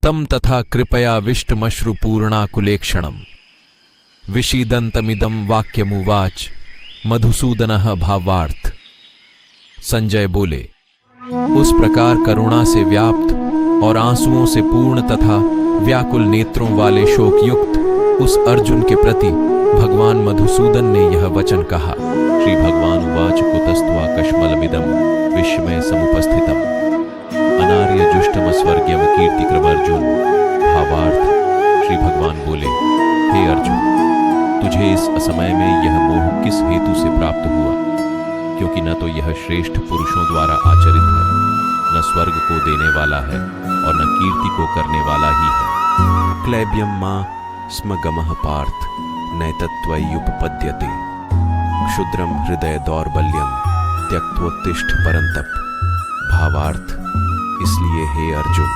तं तथा कृपया विष्टमश्रुपूर्णाकुलेक्षणम् विषीदन्तमिदं वाक्यमुवाच मधुसूदनः भावार्थ। संजय बोले, उस प्रकार करुणा से व्याप्त और आंसुओं से पूर्ण तथा व्याकुल नेत्रों वाले शोकयुक्त उस अर्जुन के प्रति भगवान मधुसूदन ने यह वचन कहा। श्री भगवान उवाच कुतस्त्वा कश्मलमिदं विस्मय समुपस्थितम् अनार्य जुष्टम स्वर्ग्यम कीर्तिक्रमर्जुन भावार्थ। श्री भगवान बोले, हे अर्जुन, तुझे इस असमय में यह मोह किस हेतु से प्राप्त हुआ? क्योंकि न तो यह श्रेष्ठ पुरुषों द्वारा आचरित है, न स्वर्ग को देने वाला है और न कीर्ति को करने वाला ही है। क्लैब्यम मा स्म गमः पार्थ नैतत्त्वयुपपद्यते क्षुद्रम हृदय दौर्बल्यम त्यक्त्वोत्तिष्ठ परंतप भावार्थ। इसलिए हे अर्जुन,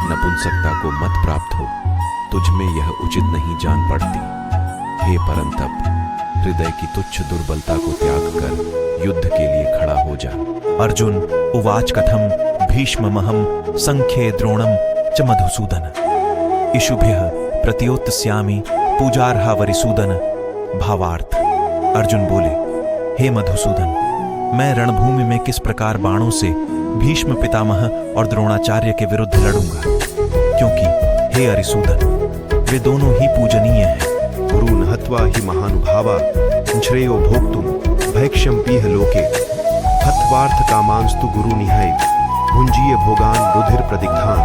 नपुंसकता को मत प्राप्त हो, तुझ में यह उचित नहीं जान पड़ती। हे परंतप, हृदय की तुच्छ दुर्बलता को त्याग कर युद्ध के लिए खड़ा हो जा। अर्जुन उवाच कथम भीष्ममहं संख्ये द्रोणं च मधुसूदन इषुभ्यः प्रत्योत्स्यामि पूजार्हा वरिसूदन भावार्थ। अर्जुन बोले, हे मधुसूदन, मैं रणभूमि में किस प्रकार बाणों से भीष्म पितामह और द्रोणाचार्य के विरुद्ध लड़ूंगा, क्योंकि हे अरिसूदन, वे दोनों ही पूजनीय हैं। गुरुन् हत्वा हि महानुभावा श्रेयो भोक्तुं भैक्ष्यं पीह लोके हत्वार्थ कामांस्तु गुरुनिहैव भुंजीय भोगान रुधिर प्रदिग्धान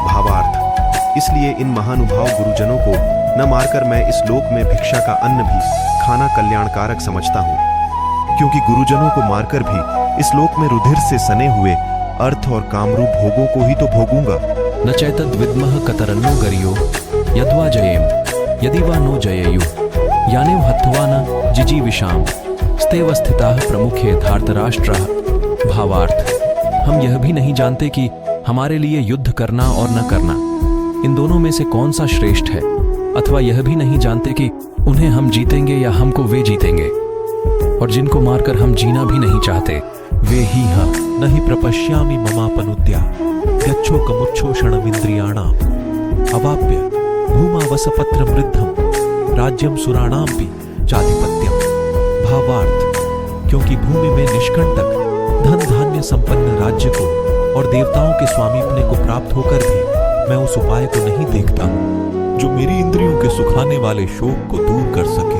भावार्थ। इसलिए इन महानुभाव गुरुजनों को न मारकर मैं इस लोक में भिक्षा का अन्न भी खाना कल्याणकारक समझता हूँ, क्योंकि गुरुजनों को मारकर भी इस लोक में रुधिर से सने हुए अर्थ और कामरूप भोगों को ही तो भोगूंगा। न चैतद विद्मः कतरन्नो गरियो यद्वा जयेम यदि वा नो जयेयु यानेव हत्वा न जिजीविषाम स्तेव स्थिताः प्रमुखे धार्तराष्ट्रः भावार्थ। हम यह भी नहीं जानते कि हमारे लिए युद्ध करना और न करना, इन दोनों में से कौन सा श्रेष्ठ है, अथवा यह भी नहीं जानते कि उन्हें हम जीतेंगे या हमको वे जीतेंगे, और जिनको मारकर हम जीना भी नहीं चाहते वे ही हैं। न हि प्रपश्यामि ममापनुद्या गच्छोकमुच्छोषणमिन्द्रियाणाम् अवाप्य भूमावसपत्र वृद्धम राज्यम सुराणामपि चाधिपत्यम भावार्थ। क्योंकि भूमि में निष्कंटक धन धान्य संपन्न राज्य को और देवताओं के स्वामीपने को प्राप्त होकर भी मैं उस उपाय को नहीं देखता जो मेरी इंद्रियों के सुखाने वाले शोक को दूर कर सके।